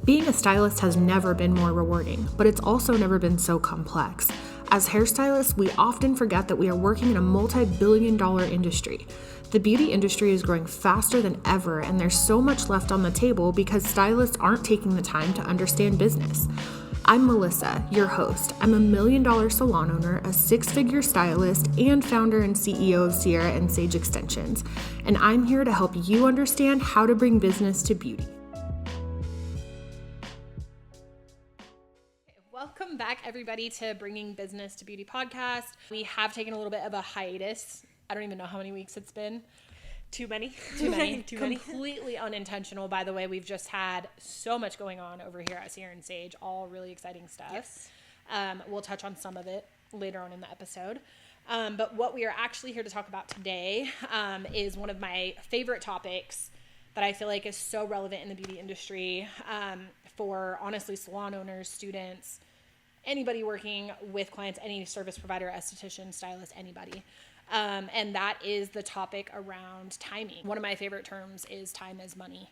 Being a stylist has never been more rewarding, but it's also never been so complex. As hairstylists, we often forget that we are working in a multi-billion-dollar industry. The beauty industry is growing faster than ever, and there's so much left on the table because stylists aren't taking the time to understand business. I'm Melissa, your host. I'm a $1 million salon owner, a six-figure stylist, and founder and CEO of Sierra and Sage Extensions. And I'm here to help you understand how to bring business to beauty. Welcome back, everybody, to Bringing Business to Beauty podcast. We have taken a little bit of a hiatus. I don't even know how many weeks it's been. Too many. Completely unintentional, by the way. We've just had so much going on over here at Sierra and Sage, all really exciting stuff. Yes. We'll touch on some of it later on in the episode. But what we are actually here to talk about today is one of my favorite topics that I feel like is so relevant in the beauty industry for, honestly, salon owners, students, anybody working with clients, any service provider, esthetician, stylist, anybody. And that is the topic around timing. One of my favorite terms is time is money.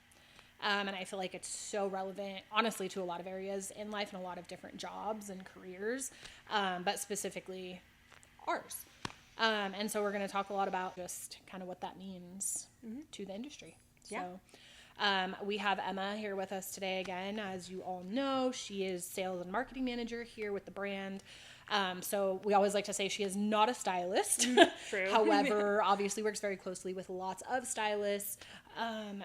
And I feel like it's so relevant, honestly, to a lot of areas in life and a lot of different jobs and careers, but specifically ours. And so we're going to talk a lot about just kind of what that means to the industry. Yeah. So we have Emma here with us today again. As you all know, she is sales and marketing manager here with the brand. So we always like to say she is not a stylist. True. However, obviously works very closely with lots of stylists,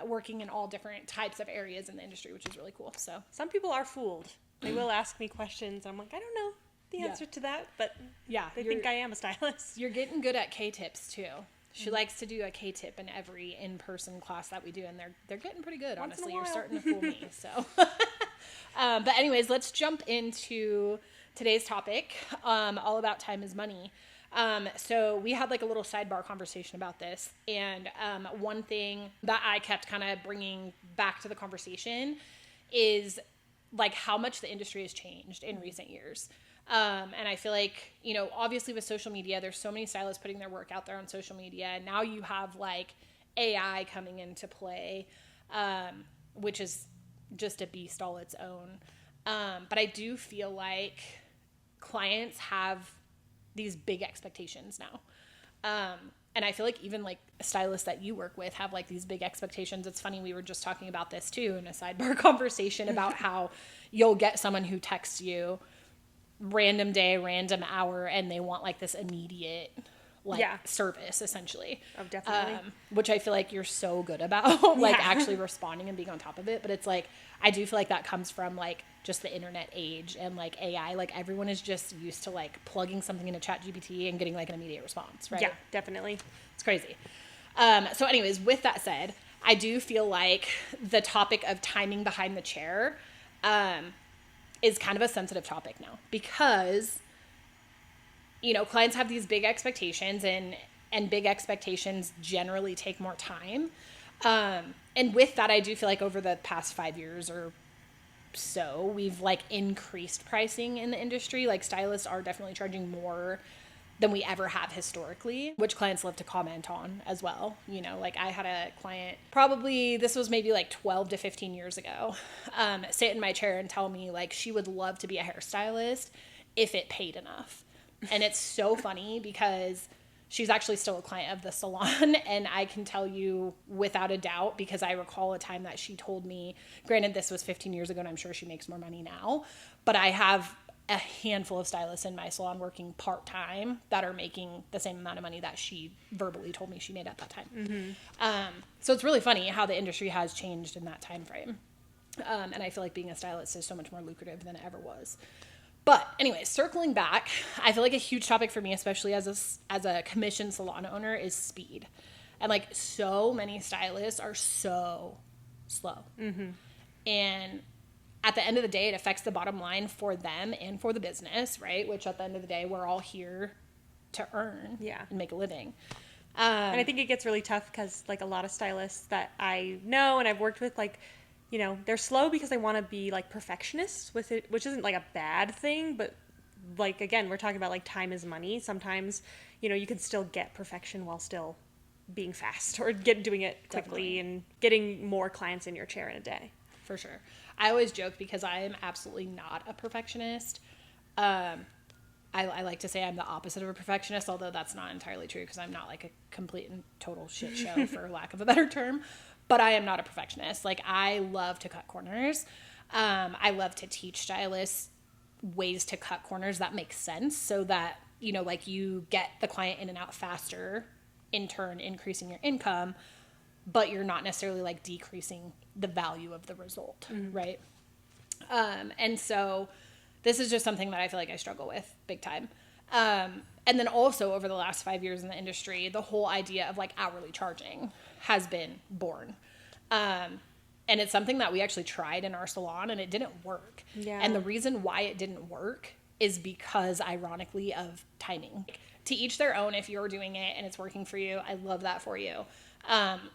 working in all different types of areas in the industry, which is really cool. So some people are fooled. They will ask me questions. I'm like, I don't know the answer to that, but yeah, they think I am a stylist. You're getting good at K-tips too. She likes to do a K-tip in every in-person class that we do, and they're getting pretty good, honestly. You're starting to fool me. So, but anyways, let's jump into today's topic, all about time is money. So we had like a little sidebar conversation about this. And one thing that I kept kind of bringing back to the conversation is like how much the industry has changed in recent years. And I feel like, you know, obviously with social media, there's so many stylists putting their work out there on social media. And now you have like AI coming into play, which is just a beast all its own. But I do feel like clients have these big expectations now. And I feel like even like stylists that you work with have like these big expectations. It's funny. We were just talking about this too in a sidebar conversation about how you'll get someone who texts you random day, random hour, and they want like this immediate service essentially. Oh, definitely. Which I feel like you're so good about like actually responding and being on top of it. But it's like, I do feel like that comes from like just the internet age and like AI, like everyone is just used to like plugging something into ChatGPT and getting like an immediate response, right? Yeah, definitely. It's crazy. So anyways, with that said, I do feel like the topic of timing behind the chair, is kind of a sensitive topic now because, you know, clients have these big expectations and big expectations generally take more time. And with that, I do feel like over the past 5 years or so, we've like increased pricing in the industry. Like stylists are definitely charging more than we ever have historically, which clients love to comment on as well. You know, like I had a client, probably this was maybe like 12 to 15 years ago, sit in my chair and tell me like she would love to be a hairstylist if it paid enough. And it's so funny because she's actually still a client of the salon. And I can tell you without a doubt, because I recall a time that she told me, granted this was 15 years ago and I'm sure she makes more money now, but I have a handful of stylists in my salon working part-time that are making the same amount of money that she verbally told me she made at that time. So it's really funny how the industry has changed in that time frame. And I feel like being a stylist is so much more lucrative than it ever was. But anyways, circling back, I feel like a huge topic for me, especially as a commissioned salon owner, is speed. And like so many stylists are so slow. And at the end of the day, it affects the bottom line for them and for the business, right? Which at the end of the day, we're all here to earn and make a living. And I think it gets really tough because like a lot of stylists that I know and I've worked with, like, you know, they're slow because they want to be like perfectionists with it, which isn't like a bad thing, but like, again, we're talking about like time is money. Sometimes, you know, you can still get perfection while still being fast or doing it quickly and getting more clients in your chair in a day. for sure. I always joke because I am absolutely not a perfectionist. I like to say I'm the opposite of a perfectionist, although that's not entirely true because I'm not like a complete and total shit show for lack of a better term. But I am not a perfectionist. Like, I love to cut corners. I love to teach stylists ways to cut corners that make sense so that, you know, like you get the client in and out faster, in turn increasing your income, but you're not necessarily like decreasing the value of the result, right? And so this is just something that I feel like I struggle with big time. And then also over the last 5 years in the industry, the whole idea of like hourly charging has been born. And it's something that we actually tried in our salon and it didn't work. Yeah. And the reason why it didn't work is because, ironically, of timing. To each their own. If you're doing it and it's working for you, I love that for you.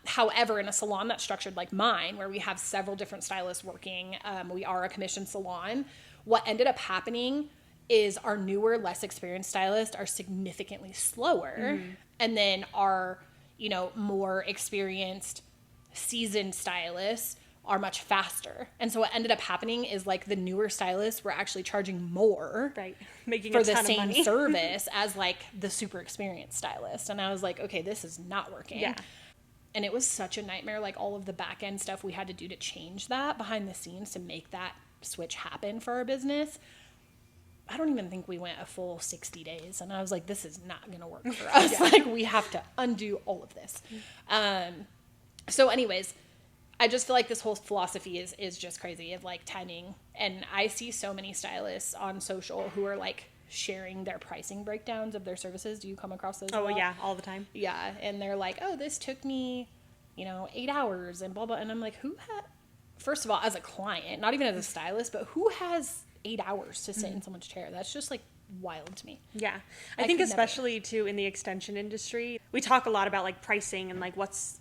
However, in a salon that's structured like mine, where we have several different stylists working, we are a commissioned salon. What ended up happening is our newer, less experienced stylists are significantly slower. And then our, you know, more experienced, seasoned stylists are much faster. And so what ended up happening is like the newer stylists were actually charging more, Right, making for a the ton of same money. service as like the super experienced stylist. And I was like, okay, this is not working. Yeah. And it was such a nightmare, like all of the back end stuff we had to do to change that behind the scenes to make that switch happen for our business. I don't even think we went a full 60 days. And I was like, this is not going to work for us. Like, we have to undo all of this. So anyways, I just feel like this whole philosophy is just crazy of like timing. And I see so many stylists on social who are like sharing their pricing breakdowns of their services. Do you come across those? Oh, yeah, all the time. Yeah. And they're like, oh, this took me, 8 hours and blah, blah. And I'm like, first of all, as a client, not even as a stylist, but who has 8 hours to sit in someone's chair? That's just like wild to me. Yeah. I I think could never. especially too in the extension industry, we talk a lot about like pricing and like what's,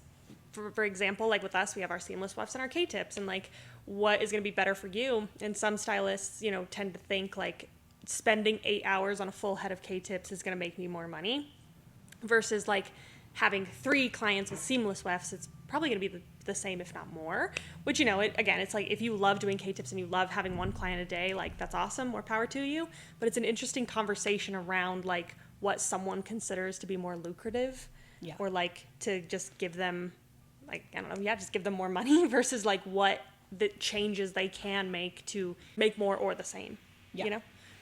for example, like with us, we have our seamless wefts and our K-tips and like what is going to be better for you. And some stylists, tend to think like spending 8 hours on a full head of K-tips is going to make me more money versus like having 3 clients with seamless wefts. It's probably going to be the same, if not more, which, again, it's like if you love doing K-tips and you love having one client a day, like that's awesome, more power to you. But it's an interesting conversation around like what someone considers to be more lucrative or like to just give them like, I don't know, just give them more money versus like what the changes they can make to make more or the same,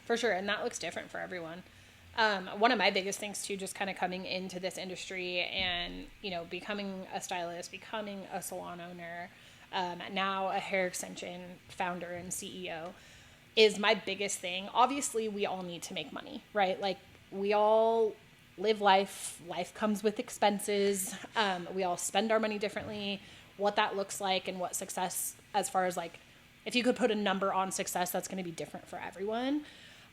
For sure. And that looks different for everyone. One of my biggest things too, just kind of coming into this industry and, becoming a stylist, becoming a salon owner, now a hair extension founder and CEO is my biggest thing. Obviously we all need to make money, right? Like we all live life comes with expenses. We all spend our money differently, what that looks like and what success, as far as like, if you could put a number on success, that's going to be different for everyone.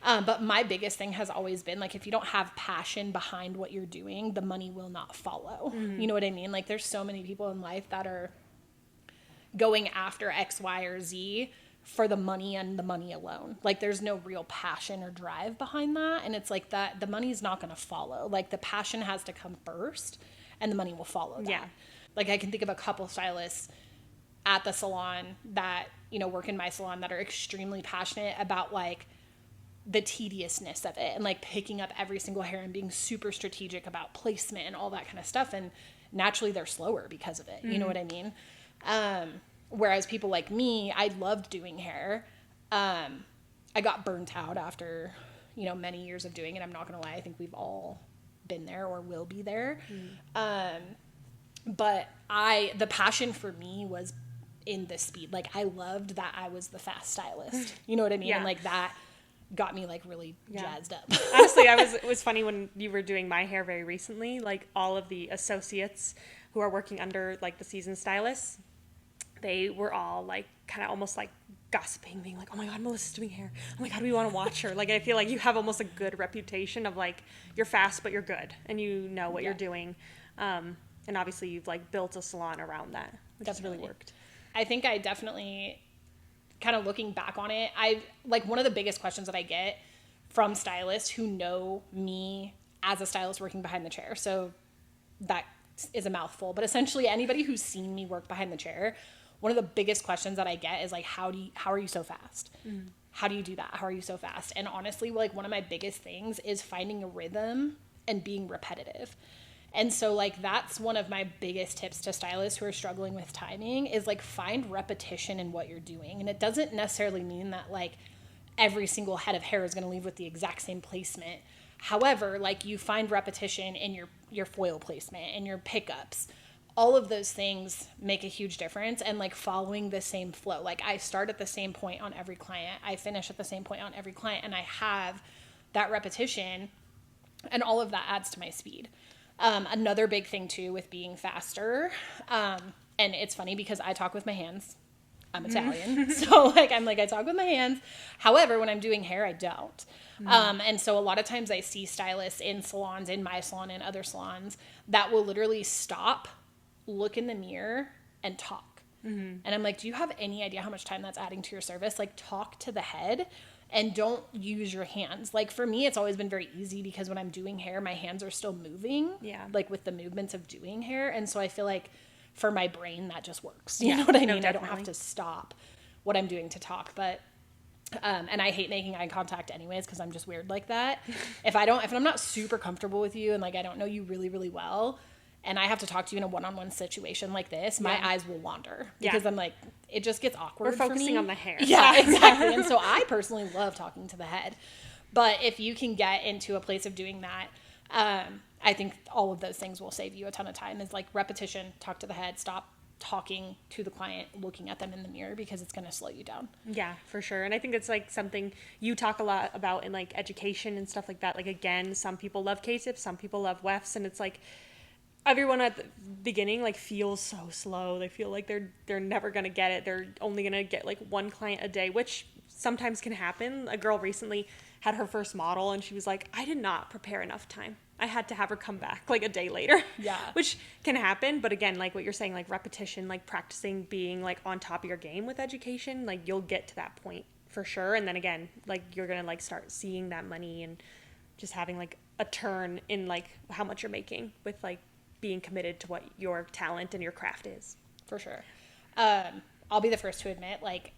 But my biggest thing has always been like, if you don't have passion behind what you're doing, the money will not follow. You know what I mean? Like there's so many people in life that are going after X, Y, or Z for the money and the money alone. Like there's no real passion or drive behind that. And it's like that the money's not going to follow. Like the passion has to come first and the money will follow that. Yeah. Like I can think of a couple stylists at the salon that, work in my salon that are extremely passionate about like the tediousness of it and like picking up every single hair and being super strategic about placement and all that kind of stuff. And naturally they're slower because of it. You know what I mean? Whereas people like me, I loved doing hair. I got burnt out after, many years of doing it. I'm not going to lie. I think we've all been there or will be there. But the passion for me was in the speed. Like I loved that I was the fast stylist. You know what I mean? Yeah. And like that got me like really jazzed up. Honestly, it was funny when you were doing my hair very recently, like all of the associates who are working under like the seasoned stylists, they were all like kind of almost like gossiping, being like, oh my God, Melissa's doing hair. Oh my God, we want to watch her. Like, I feel like you have almost a good reputation of like, you're fast, but you're good and you know what you're doing. And obviously you've like built a salon around that, which has really worked. I think I definitely, kind of looking back on it, like one of the biggest questions that I get from stylists who know me as a stylist working behind the chair. So that is a mouthful, but essentially anybody who's seen me work behind the chair one of the biggest questions that I get is like, how are you so fast? How do you do that? How are you so fast? And honestly, like one of my biggest things is finding a rhythm and being repetitive. And so like, that's one of my biggest tips to stylists who are struggling with timing is like, find repetition in what you're doing. And it doesn't necessarily mean that like every single head of hair is going to leave with the exact same placement. However, like you find repetition in your foil placement and your pickups. All of those things make a huge difference, and like following the same flow. Like I start at the same point on every client. I finish at the same point on every client, and I have that repetition, and all of that adds to my speed. Another big thing too with being faster, and it's funny because I talk with my hands. I'm Italian. So like, I talk with my hands. However, when I'm doing hair, I don't. And so a lot of times I see stylists in salons, in my salon and other salons, that will literally stop, look in the mirror and talk. And I'm like, do you have any idea how much time that's adding to your service? Like talk to the head and don't use your hands. Like for me, it's always been very easy because when I'm doing hair, my hands are still moving. Yeah. Like with the movements of doing hair. And so I feel like for my brain, that just works. You know what I mean? Definitely. I don't have to stop what I'm doing to talk, but, and I hate making eye contact anyways, cause I'm just weird like that. If I'm not super comfortable with you and like, I don't know you really, really well, and I have to talk to you in a one-on-one situation like this, my eyes will wander because I'm like, it just gets awkward. We're focusing on the hair. Yeah, exactly. And so I personally love talking to the head, but if you can get into a place of doing that, I think all of those things will save you a ton of time. Is like repetition, talk to the head, stop talking to the client, looking at them in the mirror, because it's going to slow you down. Yeah, for sure. And I think it's like something you talk a lot about in like education and stuff like that. Like again, some people love K-tips, some people love wefts, and it's like everyone at the beginning like feels so slow. They feel like they're never going to get it. They're only going to get like one client a day, which sometimes can happen. A girl recently had her first model and she was like, I did not prepare enough time. I had to have her come back like a day later. Yeah. Which can happen. But again, like what you're saying, like repetition, like practicing being like on top of your game with education, like you'll get to that point for sure. And then again, like you're going to like start seeing that money and just having like a turn in like how much you're making with like being committed to what your talent and your craft is. For sure. I'll be the first to admit, like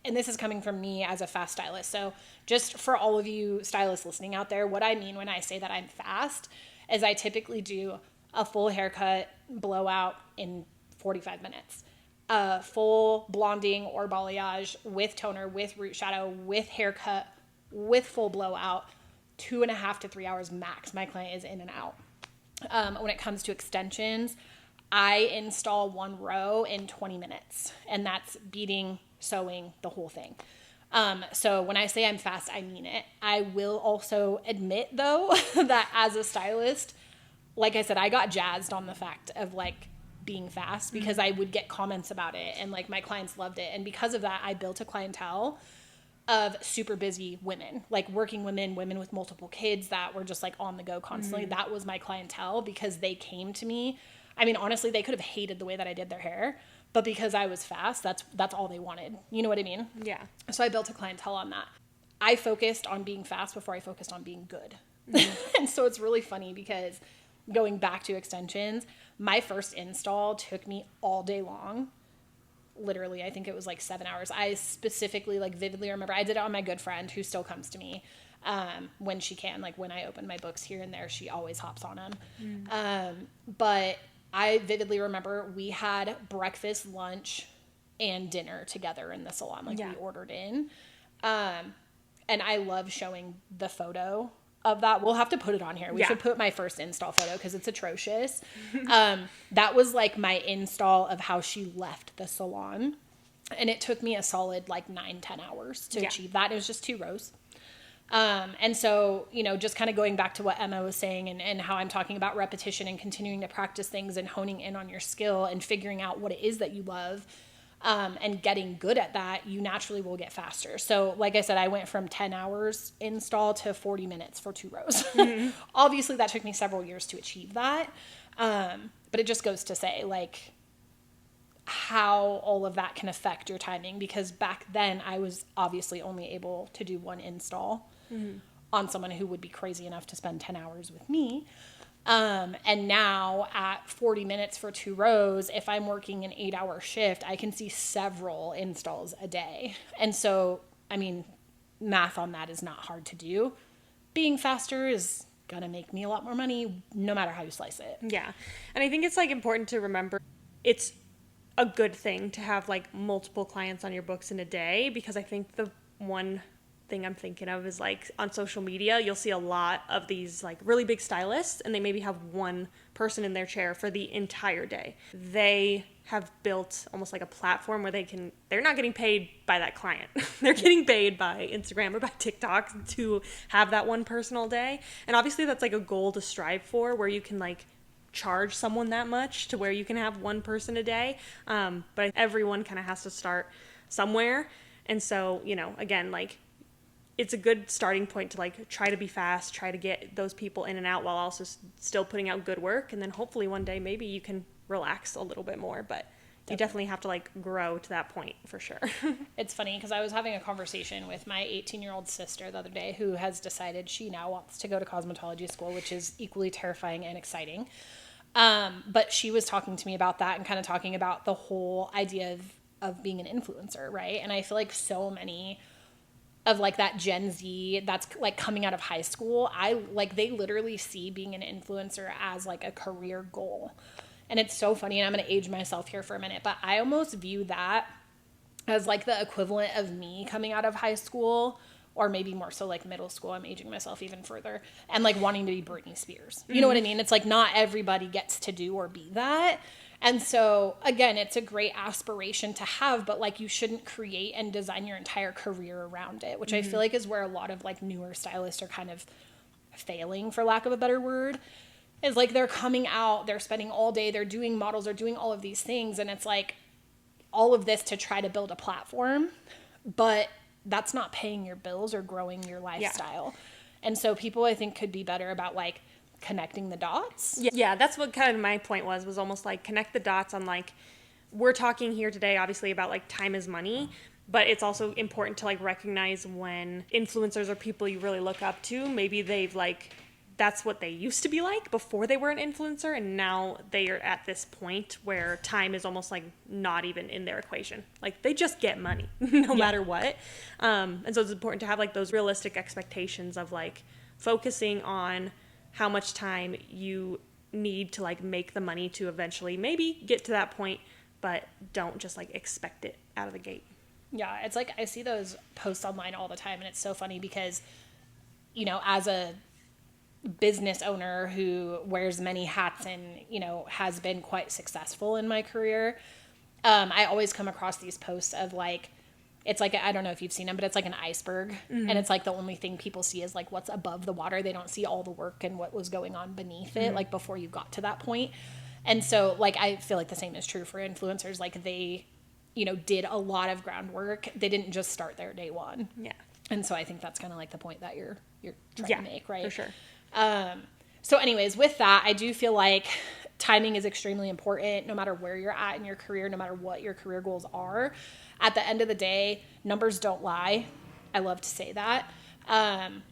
and this is coming from me as a fast stylist. So just for all of you stylists listening out there, what I mean when I say that I'm fast is I typically do a full haircut blowout in 45 minutes, a full blonding or balayage with toner, with root shadow, with haircut, with full blowout, 2.5 to 3 hours max. My client is in and out. When it comes to extensions, I install one row in 20 minutes, and that's beading, sewing, the whole thing. So when I say I'm fast, I mean it. I will also admit though that as a stylist, like I said, I got jazzed on the fact of like being fast because I would get comments about it and like my clients loved it. And because of that, I built a clientele of super busy women, like working women with multiple kids that were just like on the go constantly. That was my clientele because they came to me. I mean, honestly, they could have hated the way that I did their hair, but because I was fast, that's all they wanted. You know what I mean? Yeah. So I built a clientele on that. I focused on being fast before I focused on being good. And so it's really funny because going back to extensions, my first install took me all day long. Literally, I think it was like 7 hours. I specifically like vividly remember I did it on my good friend who still comes to me when she can. Like when I open my books here and there, she always hops on them. But I vividly remember we had breakfast, lunch, and dinner together in the salon. Like we ordered in. And I love showing the photo of that. We'll have to put it on here. We should put my first install photo because it's atrocious. That was like my install of how she left the salon. And it took me a solid like 9-10 hours to achieve that. It was just 2 rows. And so, you know, just kind of going back to what Emma was saying and how I'm talking about repetition and continuing to practice things and honing in on your skill and figuring out what it is that you love, and getting good at that, you naturally will get faster. So like I said, I went from 10 hours install to 40 minutes for 2 rows. Obviously that took me several years to achieve that. But it just goes to say like how all of that can affect your timing, because back then I was obviously only able to do 1 install on someone who would be crazy enough to spend 10 hours with me. And now at 40 minutes for 2 rows, if I'm working an 8-hour shift, I can see several installs a day. And so, I mean, math on that is not hard to do. Being faster is going to make me a lot more money no matter how you slice it. Yeah. And I think it's like important to remember it's a good thing to have like multiple clients on your books in a day, because I think the one thing I'm thinking of is like on social media, you'll see a lot of these like really big stylists and they maybe have one person in their chair for the entire day. They have built almost like a platform where they're not getting paid by that client. They're getting paid by Instagram or by TikTok to have that one person all day. And obviously that's like a goal to strive for, where you can like charge someone that much to where you can have one person a day. But everyone kind of has to start somewhere. And so, you know, again, like it's a good starting point to like try to be fast, try to get those people in and out while also still putting out good work. And then hopefully one day maybe you can relax a little bit more, but you definitely have to like grow to that point for sure. It's funny because I was having a conversation with my 18-year-old sister the other day, who has decided she now wants to go to cosmetology school, which is equally terrifying and exciting. But she was talking to me about that and kind of talking about the whole idea of being an influencer, right? And I feel like so many of like that Gen Z that's like coming out of high school, they literally see being an influencer as like a career goal. And it's so funny, and I'm going to age myself here for a minute, but I almost view that as like the equivalent of me coming out of high school, or maybe more so like middle school. I'm aging myself even further, and like wanting to be Britney Spears. You know what I mean? It's like not everybody gets to do or be that. And so again, it's a great aspiration to have, but like you shouldn't create and design your entire career around it, which I feel like is where a lot of like newer stylists are kind of failing, for lack of a better word. Is like they're coming out, they're spending all day, they're doing models, they're doing all of these things, and it's like all of this to try to build a platform, but that's not paying your bills or growing your lifestyle. Yeah. And so people, I think, could be better about like connecting the dots. Yeah, that's what kind of my point was almost like connect the dots on like, we're talking here today obviously about like time is money, but it's also important to like recognize when influencers or people you really look up to, maybe they've like, that's what they used to be like before they were an influencer, and now they are at this point where time is almost like not even in their equation. Like they just get money no matter what. And so it's important to have like those realistic expectations of like focusing on how much time you need to like make the money to eventually maybe get to that point, but don't just like expect it out of the gate. Yeah, it's like I see those posts online all the time, and it's so funny because, you know, as a business owner who wears many hats and, you know, has been quite successful in my career, I always come across these posts of like, it's like, I don't know if you've seen them, but it's like an iceberg. And it's like the only thing people see is like what's above the water. They don't see all the work and what was going on beneath it, like before you got to that point. And so like, I feel like the same is true for influencers. Like they, you know, did a lot of groundwork. They didn't just start there day one. Yeah. And so I think that's kind of like the point that you're trying to make, right? For sure. So anyways, with that, I do feel like timing is extremely important no matter where you're at in your career, no matter what your career goals are. At the end of the day, numbers don't lie. I love to say that. And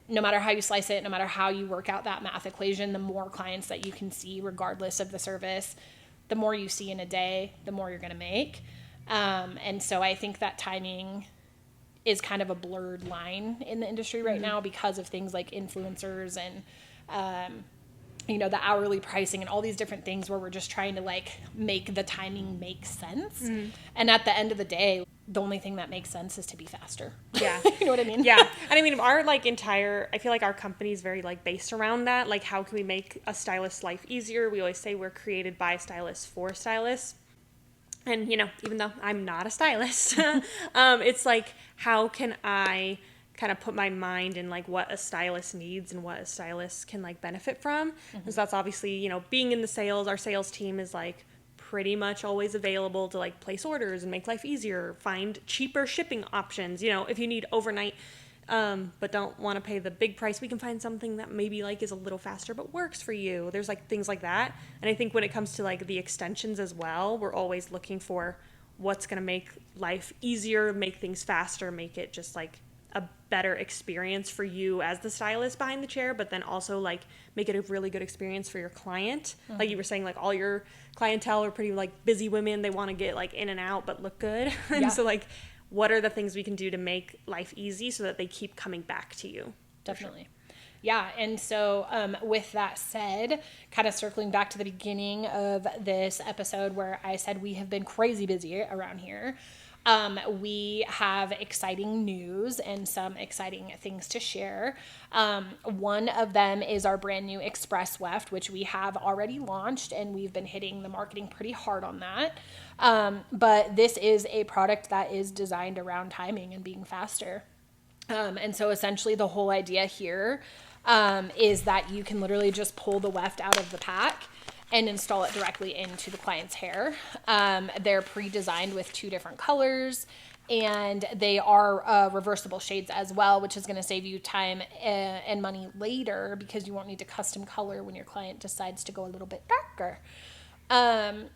no matter how you slice it, no matter how you work out that math equation, the more clients that you can see, regardless of the service, the more you see in a day, the more you're going to make. And so I think that timing is kind of a blurred line in the industry right now because of things like influencers and, you know, the hourly pricing and all these different things where we're just trying to like make the timing make sense. And at the end of the day, the only thing that makes sense is to be faster. Yeah. You know what I mean? Yeah. And I mean, our like I feel like our company is very like based around that. Like, how can we make a stylist's life easier? We always say we're created by stylists for stylists. And, you know, even though I'm not a stylist, it's like, how can I kind of put my mind in like what a stylist needs and what a stylist can like benefit from? Because that's obviously, you know, being in the sales, our sales team is like pretty much always available to like place orders and make life easier, find cheaper shipping options. You know, if you need overnight, but don't want to pay the big price, we can find something that maybe like is a little faster but works for you. There's like things like that. And I think when it comes to like the extensions as well, we're always looking for what's going to make life easier, make things faster, make it just like a better experience for you as the stylist behind the chair, but then also like make it a really good experience for your client. Like you were saying, like all your clientele are pretty like busy women. They want to get like in and out, but look good. And so like, what are the things we can do to make life easy so that they keep coming back to you? Definitely. Yeah. And so with that said, kind of circling back to the beginning of this episode where I said we have been crazy busy around here, we have exciting news and some exciting things to share. One of them is our brand new Express Weft, which we have already launched, and we've been hitting the marketing pretty hard on that. But this is a product that is designed around timing and being faster. And so essentially the whole idea here is that you can literally just pull the weft out of the pack and install it directly into the client's hair. They're pre-designed with 2 different colors, and they are reversible shades as well, which is going to save you time and money later because you won't need to custom color when your client decides to go a little bit darker.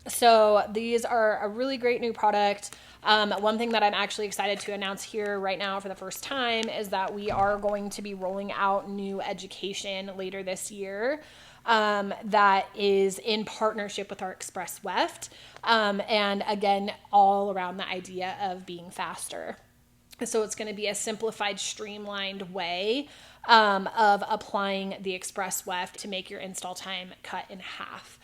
So these are a really great new product. One thing that I'm actually excited to announce here right now for the first time is that we are going to be rolling out new education later this year. That is in partnership with our Express Weft. And again, all around the idea of being faster. So it's going to be a simplified, streamlined way of applying the Express Weft to make your install time cut in half.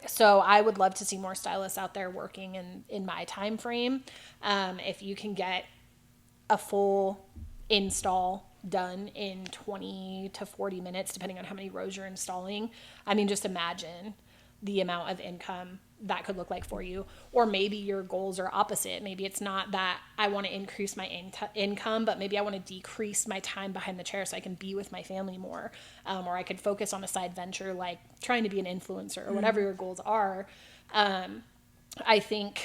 So I would love to see more stylists out there working in my time frame. If you can get a full install done in 20 to 40 minutes, depending on how many rows you're installing. I mean, just imagine the amount of income that could look like for you. Or maybe your goals are opposite. Maybe it's not that I want to increase my income, but maybe I want to decrease my time behind the chair so I can be with my family more. Or I could focus on a side venture like trying to be an influencer or whatever your goals are. I think,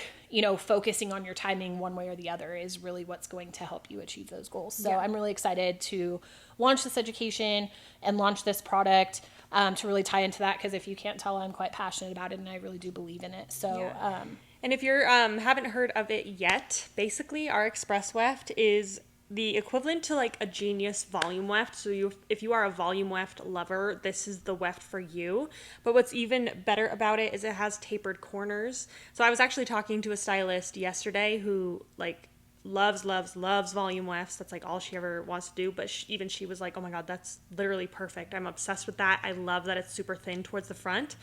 focusing on your timing one way or the other is really what's going to help you achieve those goals. So I'm really excited to launch this education and launch this product to really tie into that. Because if you can't tell, I'm quite passionate about it and I really do believe in it. So, and if you haven't heard of it yet, basically our Express Weft is the equivalent to like a Genius volume weft. So if you are a volume weft lover, this is the weft for you. But what's even better about it is it has tapered corners. So I was actually talking to a stylist yesterday who like loves volume wefts. That's like all she ever wants to do. But even she was like, oh my God, that's literally perfect. I'm obsessed with that. I love that it's super thin towards the front.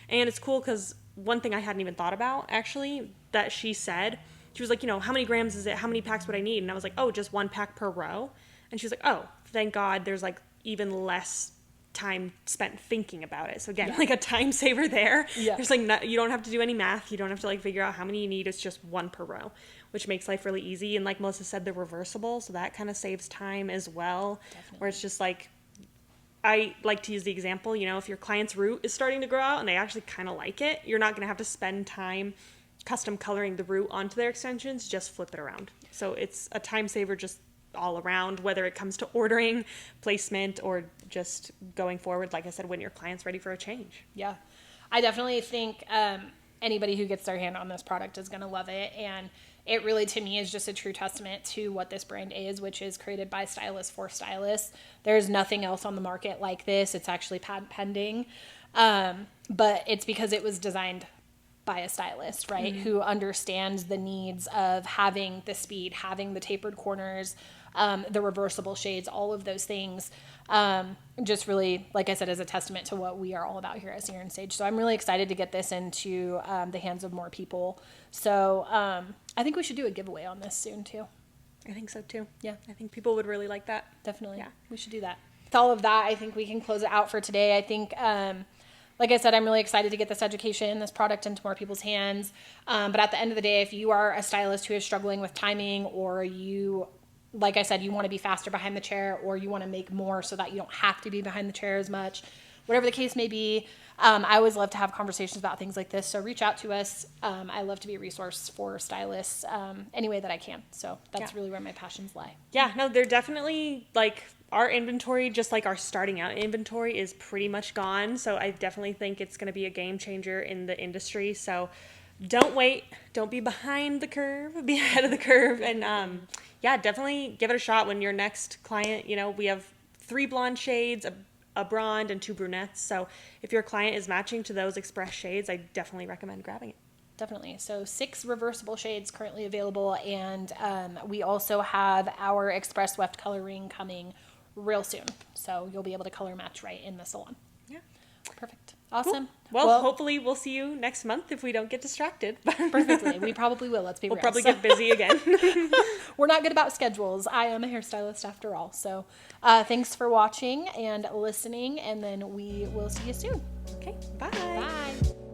And it's cool because one thing I hadn't even thought about actually that she said, she was like, how many grams is it? How many packs would I need? And I was like, oh, just 1 pack per row. And she was like, oh, thank God there's like even less time spent thinking about it. So again, like a time saver there. Yeah. There's like, you don't have to do any math. You don't have to like figure out how many you need. It's just 1 per row, which makes life really easy. And like Melissa said, they're reversible. So that kind of saves time as well. Definitely. Where it's just like, I like to use the example, if your client's root is starting to grow out and they actually kind of like it, you're not going to have to spend time custom coloring the root onto their extensions, just flip it around. So it's a time saver just all around, whether it comes to ordering, placement, or just going forward, like I said, when your client's ready for a change. Yeah. I definitely think anybody who gets their hand on this product is going to love it. And it really, to me, is just a true testament to what this brand is, which is created by stylists for stylists. There's nothing else on the market like this. It's actually patent pending. But it's because it was designed by a stylist, right? Mm-hmm. Who understands the needs of having the speed, having the tapered corners, the reversible shades, all of those things. Just really, like I said, is a testament to what we are all about here at Sear and Sage. So I'm really excited to get this into the hands of more people. So I think we should do a giveaway on this soon too. I think so too. Yeah. I think people would really like that. Definitely. Yeah. We should do that. With all of that, I think we can close it out for today. I think, like I said, I'm really excited to get this education, this product into more people's hands. But at the end of the day, if you are a stylist who is struggling with timing, or you, like I said, you want to be faster behind the chair, or you want to make more so that you don't have to be behind the chair as much, whatever the case may be, I always love to have conversations about things like this. So reach out to us. I love to be a resource for stylists any way that I can. So that's really where my passions lie. Yeah, no, they're definitely like our inventory, just like our starting out inventory, is pretty much gone. So I definitely think it's going to be a game changer in the industry. So don't wait. Don't be behind the curve. Be ahead of the curve. And yeah, definitely give it a shot when your next client, we have 3 blonde shades, a blonde, and 2 brunettes. So if your client is matching to those express shades, I definitely recommend grabbing it. Definitely. So 6 reversible shades currently available, and we also have our express weft coloring coming real soon. So you'll be able to color match right in the salon. Yeah. Perfect. Awesome. Cool. Well, hopefully we'll see you next month if we don't get distracted. Perfectly. We probably will. Let's be real. We'll probably get busy again. We're not good about schedules. I am a hairstylist after all. So thanks for watching and listening, and then we will see you soon. Okay. Bye. Bye.